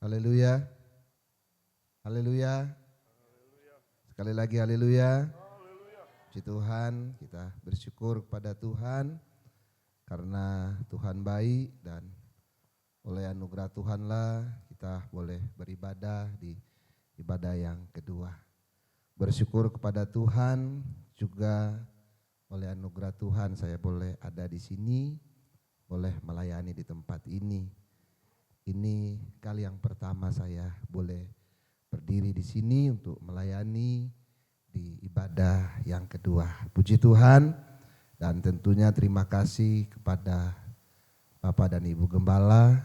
Haleluya. Haleluya. Sekali lagi haleluya. Puji Tuhan, kita bersyukur kepada Tuhan karena Tuhan baik dan oleh anugerah Tuhanlah kita boleh beribadah di ibadah yang kedua. Bersyukur kepada Tuhan juga oleh anugerah Tuhan saya boleh ada di sini, boleh melayani di tempat ini. Ini kali yang pertama saya boleh berdiri di sini untuk melayani di ibadah yang kedua. Puji Tuhan dan tentunya terima kasih kepada Bapak dan Ibu Gembala,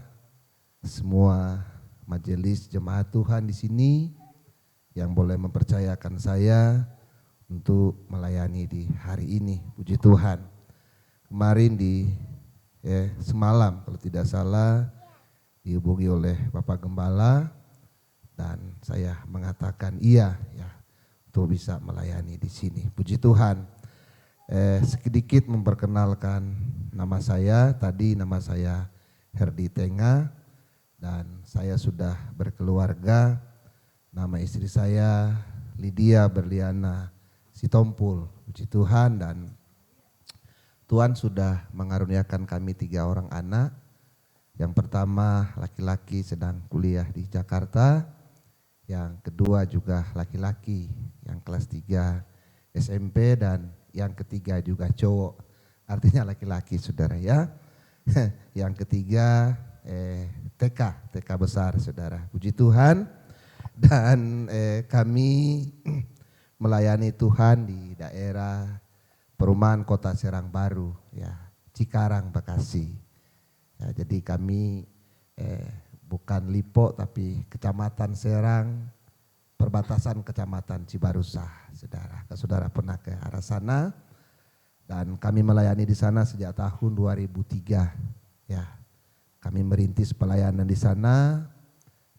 semua majelis jemaat Tuhan di sini yang boleh mempercayakan saya untuk melayani di hari ini. Puji Tuhan. Kemarin semalam kalau tidak salah dihubungi oleh Bapak Gembala dan saya mengatakan iya ya untuk bisa melayani di sini. Puji Tuhan. Sedikit memperkenalkan nama saya. Tadi nama saya Herdi Tenga dan saya sudah berkeluarga. Nama istri saya Lydia Berliana Sitompul. Puji Tuhan dan Tuhan sudah mengaruniakan kami 3 orang anak. Yang pertama laki-laki sedang kuliah di Jakarta. Yang kedua juga laki-laki yang kelas 3 SMP dan yang ketiga juga cowok. Artinya laki-laki saudara ya. Yang ketiga TK besar saudara. Puji Tuhan. Dan kami melayani Tuhan di daerah perumahan Kota Serang Baru ya, Cikarang, Bekasi. Ya, jadi kami bukan Lipo tapi Kecamatan Serang, perbatasan Kecamatan Cibarusah, saudara. Saudara pernah ke arah sana dan kami melayani di sana sejak tahun 2003. Ya, kami merintis pelayanan di sana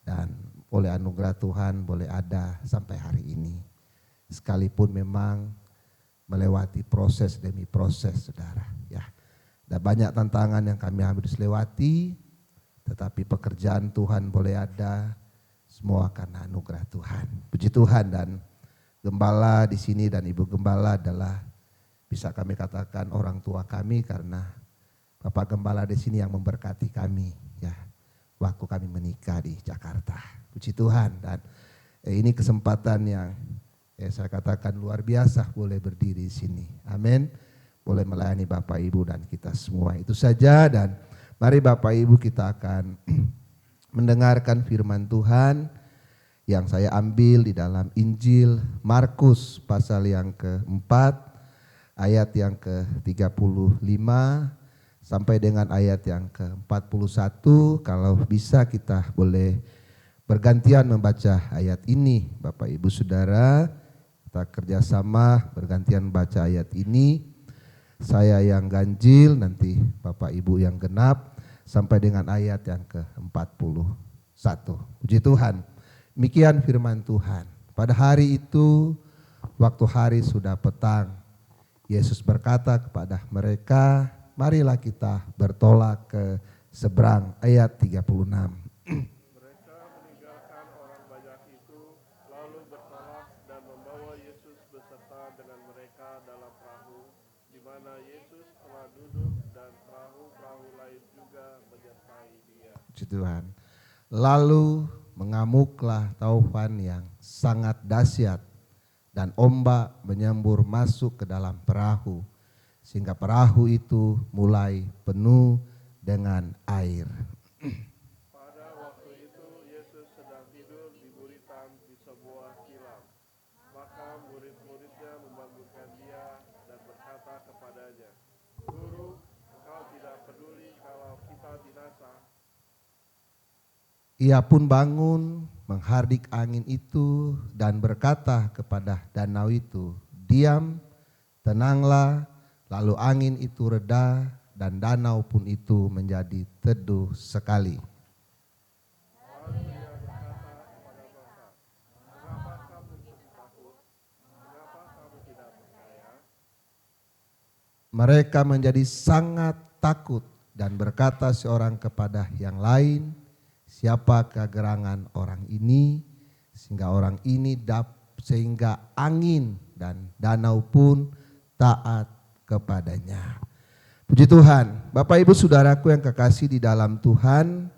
dan oleh anugerah Tuhan boleh ada sampai hari ini. Sekalipun memang melewati proses demi proses, saudara. Ya. Ada banyak tantangan yang kami harus lewati, tetapi pekerjaan Tuhan boleh ada, semua karena anugerah Tuhan. Puji Tuhan dan gembala di sini dan ibu gembala adalah bisa kami katakan orang tua kami karena Bapak Gembala di sini yang memberkati kami ya waktu kami menikah di Jakarta. Puji Tuhan dan ini kesempatan yang saya katakan luar biasa boleh berdiri di sini. Amin. Boleh melayani Bapak Ibu dan kita semua. Itu saja dan mari Bapak Ibu kita akan mendengarkan firman Tuhan yang saya ambil di dalam Injil Markus pasal yang keempat ayat yang ke-35 sampai dengan ayat yang ke-41. Kalau bisa kita boleh bergantian membaca ayat ini Bapak Ibu Saudara. Kita kerjasama bergantian baca ayat ini. Saya yang ganjil, nanti Bapak Ibu yang genap sampai dengan ayat yang ke-41. Puji Tuhan. Demikian firman Tuhan. Pada hari itu, waktu hari sudah petang, Yesus berkata kepada mereka, marilah kita bertolak ke seberang. Ayat 36. Mereka meninggalkan orang banyak itu, lalu bertolak dan membawa Yesus beserta dengan mereka dalam perahu, di mana Yesus telah duduk dan perahu-perahu lain juga menyertai dia. Puji Tuhan. Lalu mengamuklah taufan yang sangat dahsyat dan ombak menyembur masuk ke dalam perahu sehingga perahu itu mulai penuh dengan air. Pada waktu itu Yesus sedang tidur di buritan di sebuah kilam. Maka murid-muridnya membangunkan dia dan berkata kepadanya, Guru, engkau tidak peduli kalau kita binasa? Ia pun bangun menghardik angin itu dan berkata kepada danau itu, diam, tenanglah. Lalu angin itu reda dan danau pun itu menjadi teduh sekali. Lalu ia berkata kepada mereka, mengapa kamu jadi takut? Mengapa kamu tidak percaya? Mereka menjadi sangat takut dan berkata seorang kepada yang lain, siapa kegerangan orang ini, sehingga angin dan danau pun taat kepadanya. Puji Tuhan, Bapak Ibu Saudaraku yang kekasih di dalam Tuhan,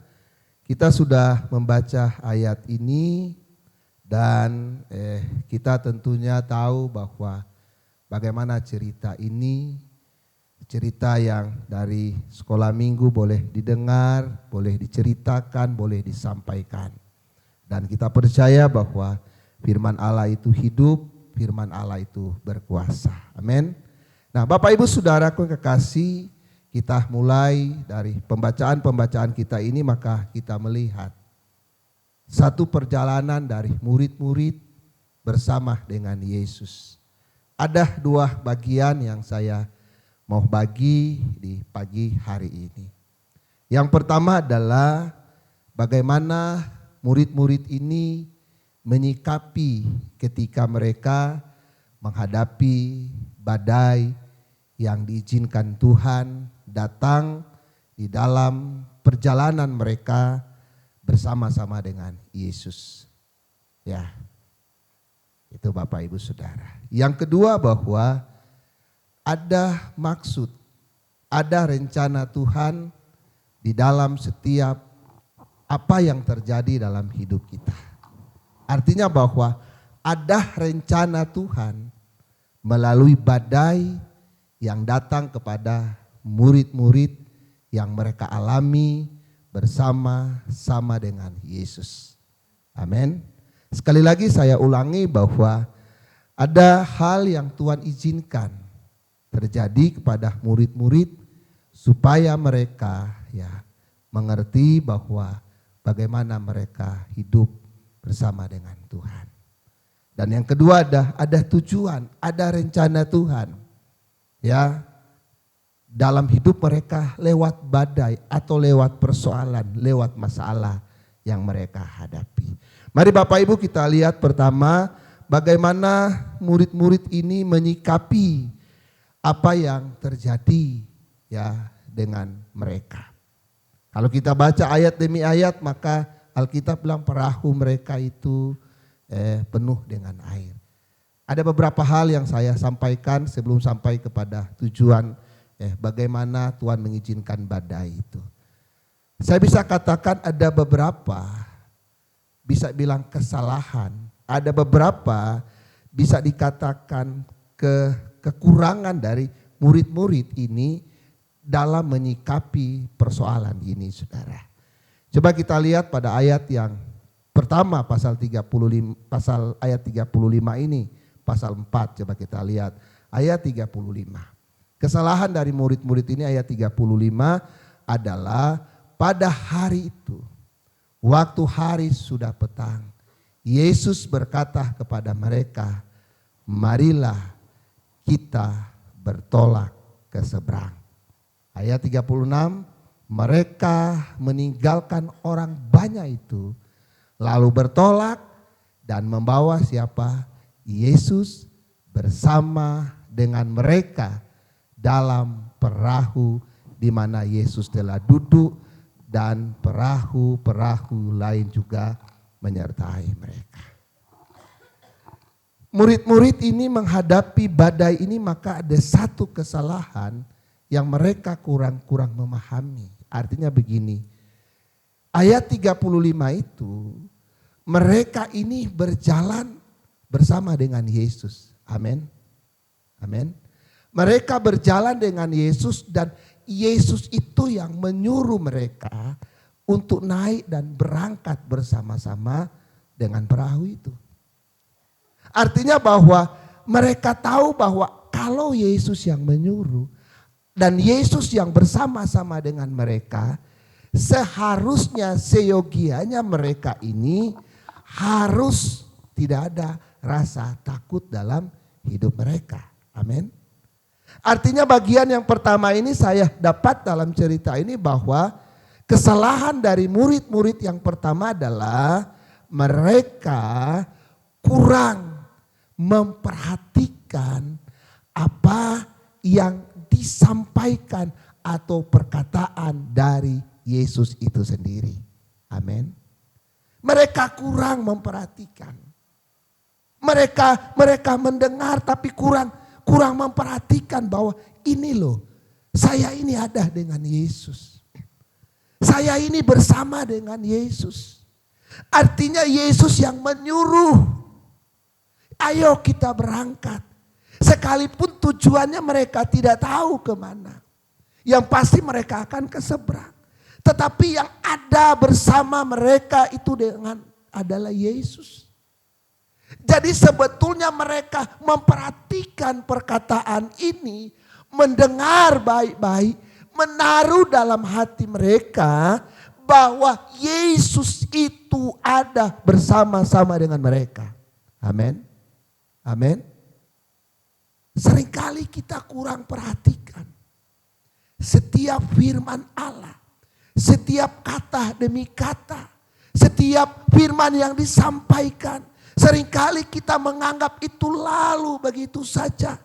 kita sudah membaca ayat ini dan kita tentunya tahu bahwa bagaimana cerita ini, cerita yang dari sekolah minggu boleh didengar, boleh diceritakan, boleh disampaikan. Dan kita percaya bahwa firman Allah itu hidup, firman Allah itu berkuasa. Amin. Nah, Bapak Ibu Saudaraku yang kekasih, kita mulai dari pembacaan kita ini, maka kita melihat satu perjalanan dari murid-murid bersama dengan Yesus. Ada dua bagian yang saya mau bagi di pagi hari ini. Yang pertama adalah bagaimana murid-murid ini menyikapi ketika mereka menghadapi badai yang diizinkan Tuhan datang di dalam perjalanan mereka bersama-sama dengan Yesus. Ya, itu Bapak Ibu Saudara. Yang kedua bahwa ada maksud, ada rencana Tuhan di dalam setiap apa yang terjadi dalam hidup kita. Artinya bahwa ada rencana Tuhan melalui badai yang datang kepada murid-murid yang mereka alami bersama-sama dengan Yesus. Amin. Sekali lagi saya ulangi bahwa ada hal yang Tuhan izinkan terjadi kepada murid-murid supaya mereka mengerti bahwa bagaimana mereka hidup bersama dengan Tuhan. Dan yang kedua ada tujuan, ada rencana Tuhan. Dalam hidup mereka lewat badai atau lewat persoalan, lewat masalah yang mereka hadapi. Mari Bapak Ibu kita lihat pertama bagaimana murid-murid ini menyikapi apa yang terjadi dengan mereka. Kalau kita baca ayat demi ayat, maka Alkitab bilang perahu mereka itu penuh dengan air. Ada beberapa hal yang saya sampaikan sebelum sampai kepada tujuan bagaimana Tuhan mengizinkan badai itu. Saya bisa katakan ada beberapa, bisa bilang kesalahan, ada beberapa bisa dikatakan kekurangan dari murid-murid ini dalam menyikapi persoalan ini, saudara. Coba kita lihat pada ayat yang pertama pasal ayat 35 ini, pasal 4, coba kita lihat ayat 35. Kesalahan dari murid-murid ini ayat 35 adalah pada hari itu, waktu hari sudah petang, Yesus berkata kepada mereka, marilah kita bertolak ke seberang. Ayat 36, mereka meninggalkan orang banyak itu, lalu bertolak dan membawa siapa? Yesus bersama dengan mereka dalam perahu di mana Yesus telah duduk dan perahu-perahu lain juga menyertai mereka. Murid-murid ini menghadapi badai ini, maka ada satu kesalahan yang mereka kurang memahami. Artinya begini, ayat 35 itu mereka ini berjalan bersama dengan Yesus. Amin. Amin. Mereka berjalan dengan Yesus dan Yesus itu yang menyuruh mereka untuk naik dan berangkat bersama-sama dengan perahu itu. Artinya bahwa mereka tahu bahwa kalau Yesus yang menyuruh dan Yesus yang bersama-sama dengan mereka, seharusnya seyogianya mereka ini harus tidak ada rasa takut dalam hidup mereka. Amin. Artinya bagian yang pertama ini saya dapat dalam cerita ini bahwa kesalahan dari murid-murid yang pertama adalah mereka kurang memperhatikan apa yang disampaikan atau perkataan dari Yesus itu sendiri. Amin. Mereka kurang memperhatikan. Mereka mendengar tapi kurang memperhatikan bahwa ini loh, saya ini ada dengan Yesus. Saya ini bersama dengan Yesus. Artinya Yesus yang menyuruh, ayo kita berangkat. Sekalipun tujuannya mereka tidak tahu kemana. Yang pasti mereka akan ke seberang. Tetapi yang ada bersama mereka itu adalah Yesus. Jadi sebetulnya mereka memperhatikan perkataan ini, mendengar baik-baik, menaruh dalam hati mereka bahwa Yesus itu ada bersama-sama dengan mereka. Amin. Amin. Seringkali kita kurang perhatikan setiap firman Allah, setiap kata demi kata, setiap firman yang disampaikan. Seringkali kita menganggap itu lalu begitu saja.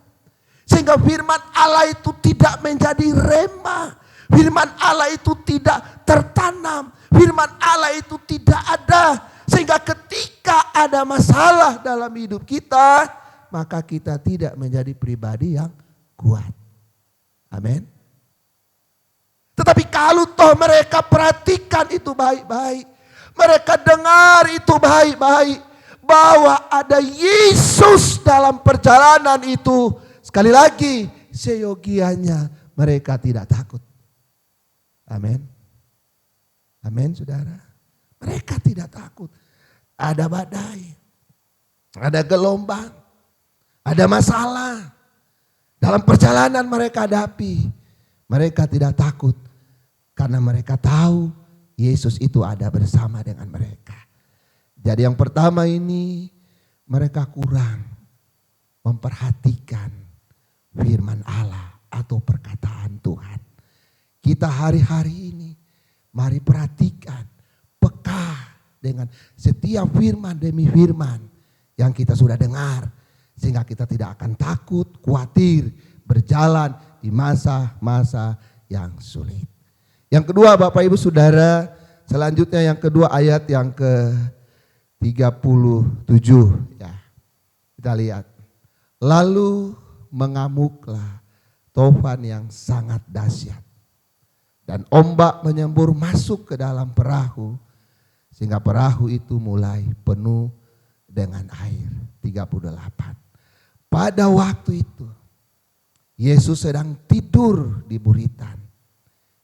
Sehingga firman Allah itu tidak menjadi rema. Firman Allah itu tidak tertanam. Firman Allah itu tidak ada. Sehingga ketika ada masalah dalam hidup kita, maka kita tidak menjadi pribadi yang kuat. Amin. Tetapi kalau toh mereka perhatikan itu baik-baik, mereka dengar itu baik-baik, bahwa ada Yesus dalam perjalanan itu, sekali lagi seyogianya mereka tidak takut. Amin. Amin saudara. Mereka tidak takut. Ada badai, ada gelombang, ada masalah. Dalam perjalanan mereka hadapi, mereka tidak takut. Karena mereka tahu Yesus itu ada bersama dengan mereka. Jadi yang pertama ini, mereka kurang memperhatikan firman Allah atau perkataan Tuhan. Kita hari-hari ini, mari perhatikan, peka dengan setiap firman demi firman yang kita sudah dengar. Sehingga kita tidak akan takut, khawatir, berjalan di masa-masa yang sulit. Yang kedua Bapak Ibu Saudara, selanjutnya yang kedua ayat yang ke-37 ya. Kita lihat. Lalu mengamuklah tofan yang sangat dahsyat. Dan ombak menyembur masuk ke dalam perahu. Sehingga perahu itu mulai penuh dengan air. 38. Pada waktu itu Yesus sedang tidur di buritan.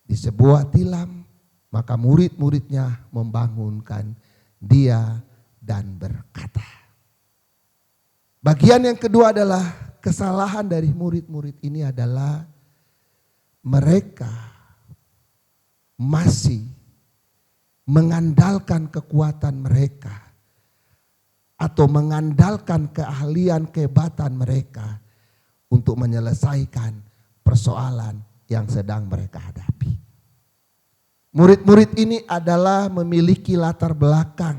Di sebuah tilam, maka murid-muridnya membangunkan dia dan berkata. Bagian yang kedua adalah kesalahan dari murid-murid ini adalah mereka masih mengandalkan kekuatan mereka atau mengandalkan keahlian kehebatan mereka untuk menyelesaikan persoalan yang sedang mereka hadapi. Murid-murid ini adalah memiliki latar belakang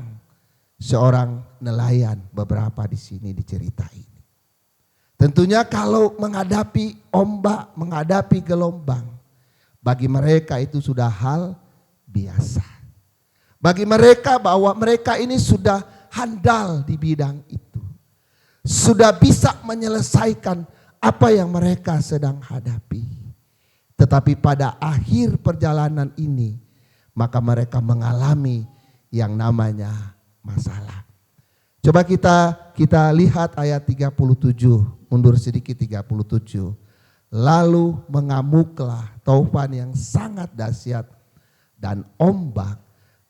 seorang nelayan, beberapa di sini di cerita ini. Tentunya kalau menghadapi ombak, menghadapi gelombang, bagi mereka itu sudah hal biasa. Bagi mereka bahwa mereka ini sudah handal di bidang itu. Sudah bisa menyelesaikan apa yang mereka sedang hadapi. Tetapi pada akhir perjalanan ini, maka mereka mengalami yang namanya masalah. Coba kita lihat ayat 37, mundur sedikit 37. Lalu mengamuklah taufan yang sangat dahsyat dan ombak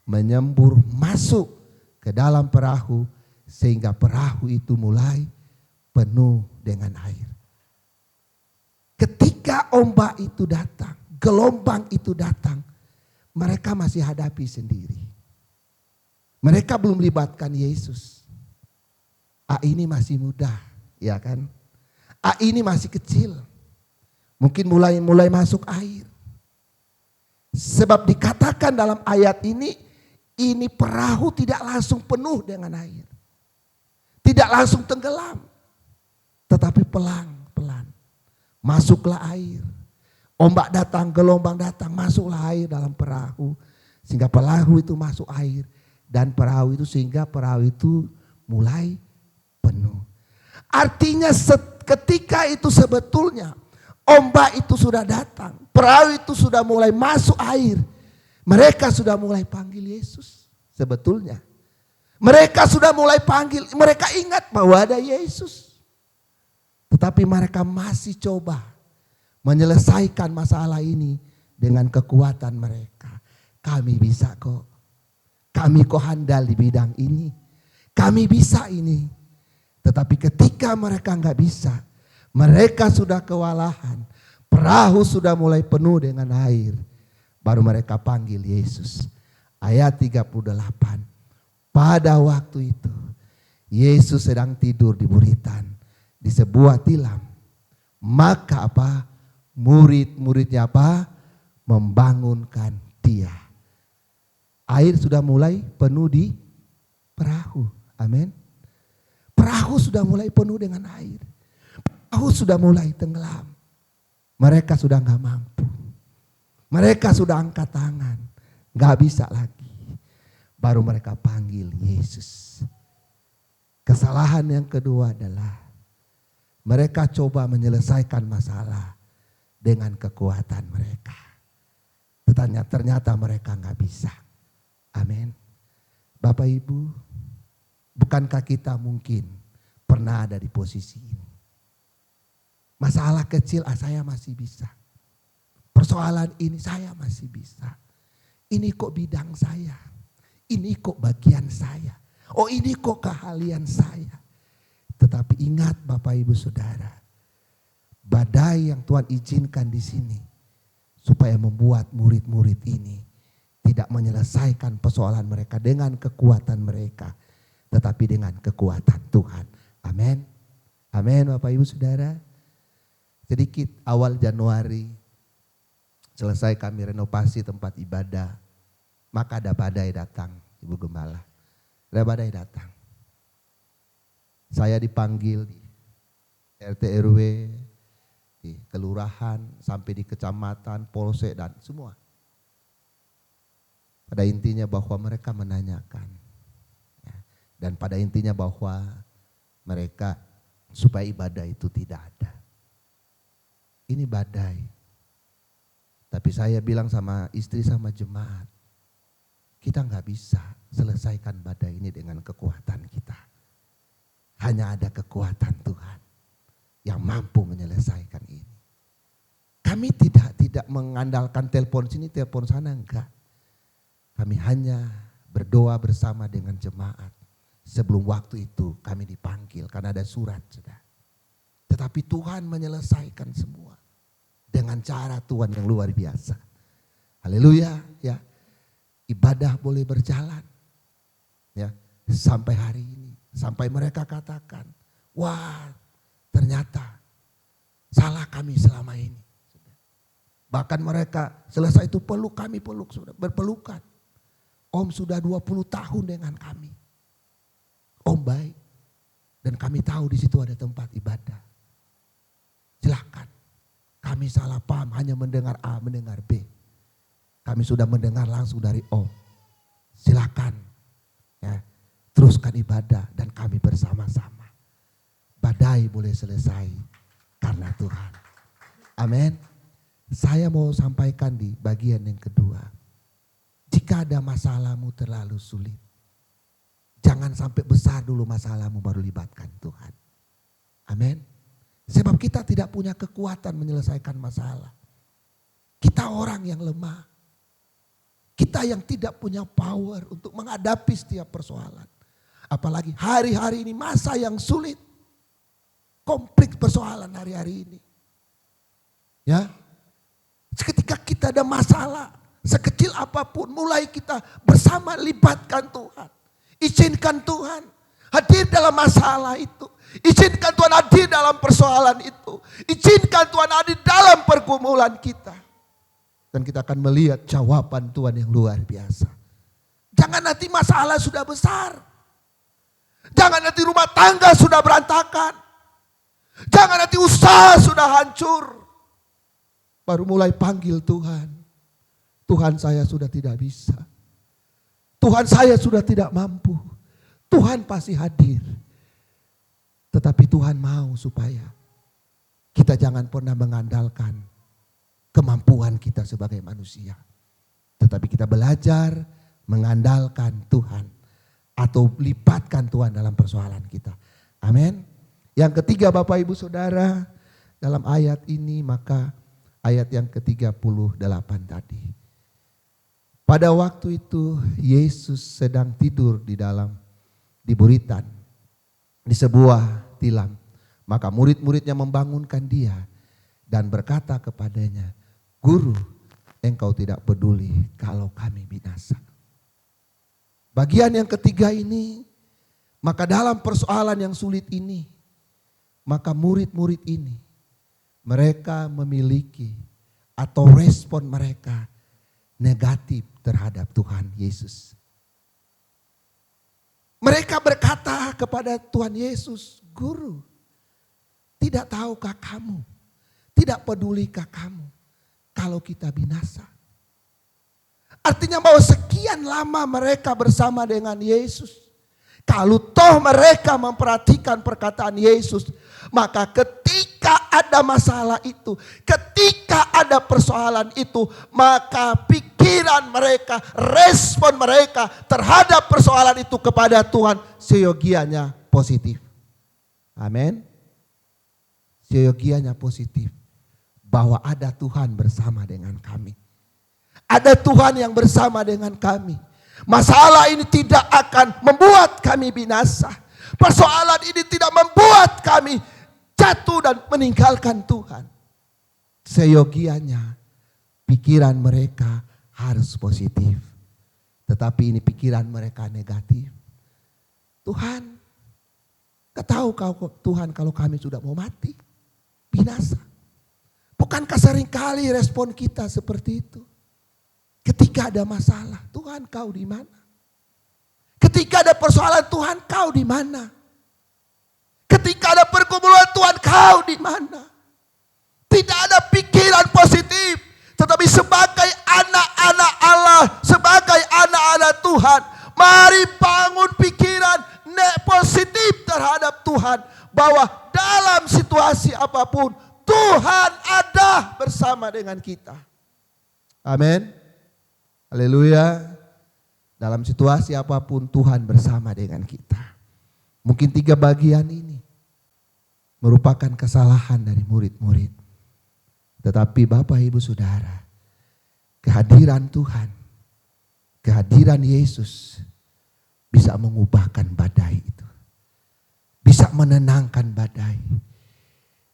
menyembur masuk ke dalam perahu sehingga perahu itu mulai penuh dengan air. Ketika ombak itu datang, gelombang itu datang, mereka masih hadapi sendiri. Mereka belum libatkan Yesus. Ini masih muda, ya kan? Ini masih kecil. Mungkin mulai masuk air. Sebab dikatakan dalam ayat ini perahu tidak langsung penuh dengan air. Tidak langsung tenggelam. Tetapi pelan-pelan. Masuklah air. Ombak datang, gelombang datang, masuklah air dalam perahu. Sehingga perahu itu masuk air. Dan perahu itu sehingga perahu itu mulai penuh. Artinya ketika itu sebetulnya ombak itu sudah datang. Perahu itu sudah mulai masuk air. Mereka sudah mulai panggil Yesus sebetulnya. Mereka sudah mulai panggil, mereka ingat bahwa ada Yesus. Tetapi mereka masih coba menyelesaikan masalah ini dengan kekuatan mereka. Kami bisa kok. Kami kok handal di bidang ini. Kami bisa ini. Tetapi ketika mereka nggak bisa, mereka sudah kewalahan. Perahu sudah mulai penuh dengan air. Baru mereka panggil Yesus. Ayat 38. Pada waktu itu Yesus sedang tidur di buritan di sebuah tilam. Maka apa? Murid-muridnya apa? Membangunkan dia. Air sudah mulai penuh di perahu. Amin. Perahu sudah mulai penuh dengan air. Perahu sudah mulai tenggelam. Mereka sudah nggak mampu. Mereka sudah angkat tangan. Nggak bisa lagi. Baru mereka panggil Yesus. Kesalahan yang kedua adalah mereka coba menyelesaikan masalah dengan kekuatan mereka. Ternyata mereka nggak bisa. Amin. Bapak Ibu, bukankah kita mungkin pernah ada di posisi ini? Masalah kecil saya masih bisa. Persoalan ini saya masih bisa. Ini kok bidang saya. Ini kok bagian saya. Oh ini kok keahlian saya. Tetapi ingat Bapak Ibu Saudara. Badai yang Tuhan izinkan di sini. Supaya membuat murid-murid ini tidak menyelesaikan persoalan mereka dengan kekuatan mereka. Tetapi dengan kekuatan Tuhan. Amin. Amin Bapak Ibu Saudara. Sedikit awal Januari. Selesai kami renovasi tempat ibadah. Maka ada badai datang, Ibu Gembala. Ada badai datang. Saya dipanggil di RT RW, di kelurahan, sampai di kecamatan, polsek dan semua. Pada intinya bahwa mereka menanyakan. Dan pada intinya bahwa mereka supaya ibadah itu tidak ada. Ini badai. Tapi saya bilang sama istri sama jemaat, kita nggak bisa selesaikan badai ini dengan kekuatan kita. Hanya ada kekuatan Tuhan yang mampu menyelesaikan ini. Kami tidak mengandalkan telepon sini, telepon sana, enggak. Kami hanya berdoa bersama dengan jemaat. Sebelum waktu itu kami dipanggil karena ada surat sudah. Tetapi Tuhan menyelesaikan semua. Dengan cara Tuhan yang luar biasa. Haleluya ya. Ibadah boleh berjalan. Ya, sampai hari ini, sampai mereka katakan, wah, ternyata salah kami selama ini. Bahkan mereka selesai itu peluk kami, sudah berpelukan. Om sudah 20 tahun dengan kami. Om baik. Dan kami tahu di situ ada tempat ibadah. Silakan. Kami salah paham, hanya mendengar A, mendengar B. Kami sudah mendengar langsung dari O. Silakan ya, teruskan ibadah dan kami bersama-sama. Badai boleh selesai karena Tuhan. Amin. Saya mau sampaikan di bagian yang kedua. Jika ada masalahmu terlalu sulit, jangan sampai besar dulu masalahmu baru libatkan Tuhan. Amin. Sebab kita tidak punya kekuatan menyelesaikan masalah. Kita orang yang lemah. Kita yang tidak punya power untuk menghadapi setiap persoalan. Apalagi hari-hari ini masa yang sulit. Komplit persoalan hari-hari ini. Ya. Ketika kita ada masalah, sekecil apapun mulai kita bersama libatkan Tuhan. Izinkan Tuhan hadir dalam masalah itu. Izinkan Tuhan hadir dalam persoalan itu. Izinkan Tuhan hadir dalam pergumulan kita. Dan kita akan melihat jawaban Tuhan yang luar biasa. Jangan nanti masalah sudah besar. Jangan nanti rumah tangga sudah berantakan. Jangan nanti usaha sudah hancur. Baru mulai panggil Tuhan. Tuhan saya sudah tidak bisa. Tuhan saya sudah tidak mampu. Tuhan pasti hadir. Tetapi Tuhan mau supaya kita jangan pernah mengandalkan kemampuan kita sebagai manusia. Tetapi kita belajar mengandalkan Tuhan. Atau libatkan Tuhan dalam persoalan kita. Amin. Yang ketiga Bapak Ibu Saudara, dalam ayat ini maka ayat yang ke-38 tadi. Pada waktu itu Yesus sedang tidur di buritan, di sebuah tilam. Maka murid-muridnya membangunkan dia dan berkata kepadanya, "Guru, engkau tidak peduli kalau kami binasa." Bagian yang ketiga ini, maka dalam persoalan yang sulit ini, maka murid-murid ini, mereka memiliki atau respon mereka negatif terhadap Tuhan Yesus. Mereka berkata kepada Tuhan Yesus, "Guru, tidak tahukah kamu, tidak pedulikah kamu kalau kita binasa?" Artinya bahwa sekian lama mereka bersama dengan Yesus. Kalau toh mereka memperhatikan perkataan Yesus, maka ketika ada masalah itu, ketika ada persoalan itu, maka pikiran mereka, respon mereka terhadap persoalan itu kepada Tuhan seyogianya positif. Amin. Seyogianya positif. Bahwa ada Tuhan bersama dengan kami. Ada Tuhan yang bersama dengan kami. Masalah ini tidak akan membuat kami binasa. Persoalan ini tidak membuat kami jatuh dan meninggalkan Tuhan. Seyogianya pikiran mereka harus positif. Tetapi ini pikiran mereka negatif. Tuhan, kau tahu Tuhan kalau kami sudah mau mati, binasa. Bukankah seringkali respon kita seperti itu? Ketika ada masalah, Tuhan kau di mana? Ketika ada persoalan, Tuhan kau di mana? Ketika ada pergumulan, Tuhan kau di mana? Tidak ada pikiran positif. Tetapi sebagai anak-anak Allah, sebagai anak-anak Tuhan, mari bangun pikiran positif terhadap Tuhan. Bahwa dalam situasi apapun, Tuhan ada bersama dengan kita. Amin. Haleluya. Dalam situasi apapun Tuhan bersama dengan kita. Mungkin 3 bagian ini merupakan kesalahan dari murid-murid. Tetapi Bapak Ibu Saudara, kehadiran Tuhan, kehadiran Yesus bisa mengubahkan badai itu. Bisa menenangkan badai.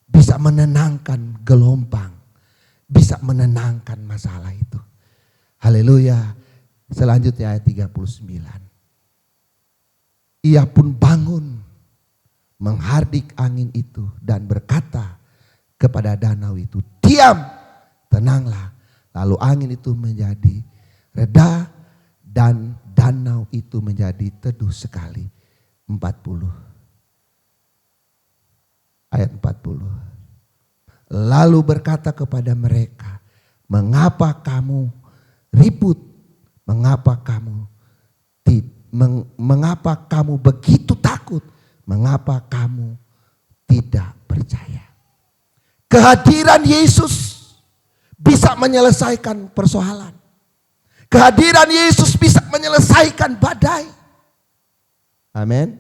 Bisa menenangkan gelombang. Bisa menenangkan masalah itu. Haleluya. Selanjutnya ayat 39. Ia pun bangun, menghardik angin itu dan berkata kepada danau itu, "Diam, tenanglah." Lalu angin itu menjadi reda dan danau itu menjadi teduh sekali. 40. Ayat 40. Lalu berkata kepada mereka, "Mengapa kamu ribut? Mengapa kamu begitu takut? Mengapa kamu tidak percaya?" Kehadiran Yesus bisa menyelesaikan persoalan. Kehadiran Yesus bisa menyelesaikan badai. Amin.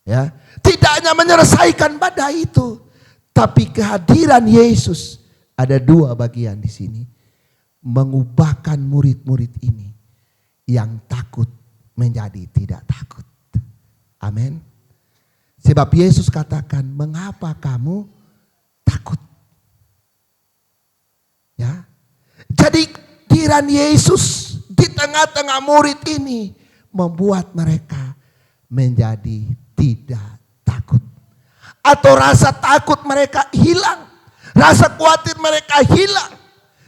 Ya, tidak hanya menyelesaikan badai itu, tapi kehadiran Yesus ada 2 bagian di sini. Mengubahkan murid-murid ini yang takut menjadi tidak takut. Amin. Sebab Yesus katakan, "Mengapa kamu takut?" Ya. Jadi kehadiran Yesus di tengah-tengah murid ini membuat mereka menjadi tidak takut. Atau rasa takut mereka hilang. Rasa khawatir mereka hilang.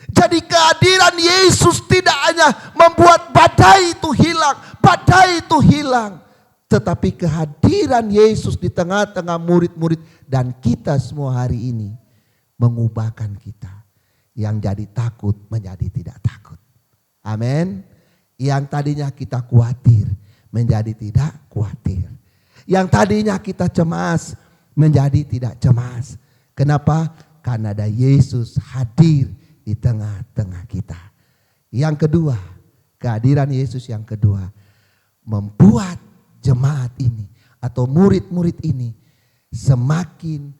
Jadi kehadiran Yesus tidak hanya membuat badai itu hilang. Tetapi kehadiran Yesus di tengah-tengah murid-murid dan kita semua hari ini mengubahkan kita. Yang jadi takut menjadi tidak takut. Amin. Yang tadinya kita khawatir menjadi tidak khawatir. Yang tadinya kita cemas menjadi tidak cemas. Kenapa? Karena ada Yesus hadir di tengah-tengah kita. Yang kedua, kehadiran Yesus yang kedua membuat jemaat ini atau murid-murid ini semakin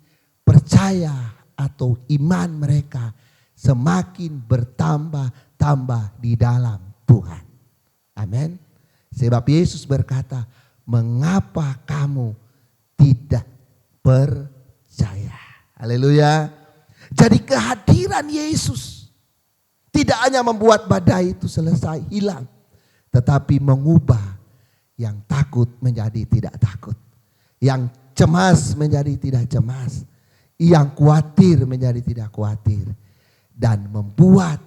percaya atau iman mereka semakin bertambah-tambah di dalam Tuhan. Amin. Sebab Yesus berkata, mengapa kamu tidak percaya? Haleluya. Jadi kehadiran Yesus tidak hanya membuat badai itu selesai hilang, tetapi mengubah yang takut menjadi tidak takut, yang cemas menjadi tidak cemas, yang khawatir menjadi tidak khawatir, dan membuat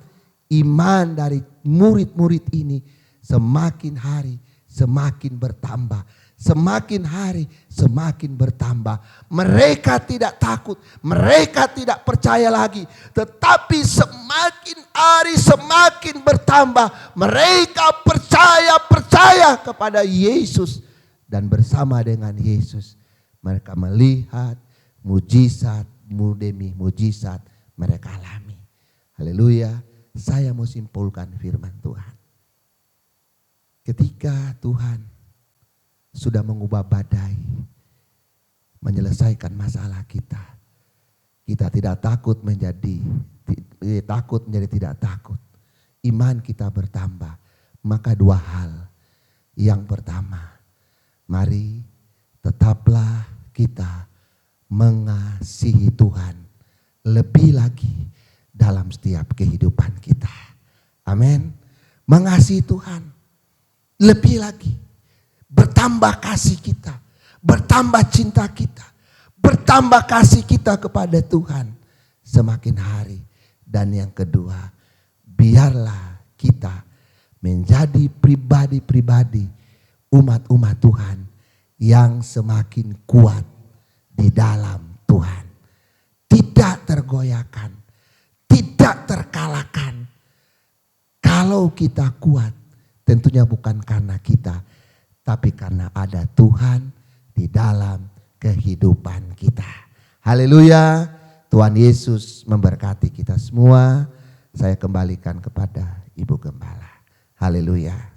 iman dari murid-murid ini semakin hari semakin bertambah. Semakin hari semakin bertambah. Mereka tidak takut, mereka tidak percaya lagi. Tetapi semakin hari semakin bertambah. Mereka percaya kepada Yesus. Dan bersama dengan Yesus mereka melihat mujizat demi mujizat mereka alami. Haleluya. Saya mau simpulkan firman Tuhan. Ketika Tuhan sudah mengubah badai, menyelesaikan masalah kita, kita tidak takut menjadi tidak takut. Iman kita bertambah. Maka dua hal. Yang pertama, mari tetaplah kita mengasihi Tuhan lebih lagi dalam setiap kehidupan kita. Amin. Mengasihi Tuhan lebih lagi. Bertambah kasih kita, bertambah cinta kita, bertambah kasih kita kepada Tuhan semakin hari. Dan yang kedua, biarlah kita menjadi pribadi-pribadi umat-umat Tuhan yang semakin kuat di dalam Tuhan. Tidak tergoyahkan, tidak terkalahkan. Kalau kita kuat, tentunya bukan karena kita, tapi karena ada Tuhan di dalam kehidupan kita. Haleluya. Tuhan Yesus memberkati kita semua. Saya kembalikan kepada Ibu Gembala. Haleluya.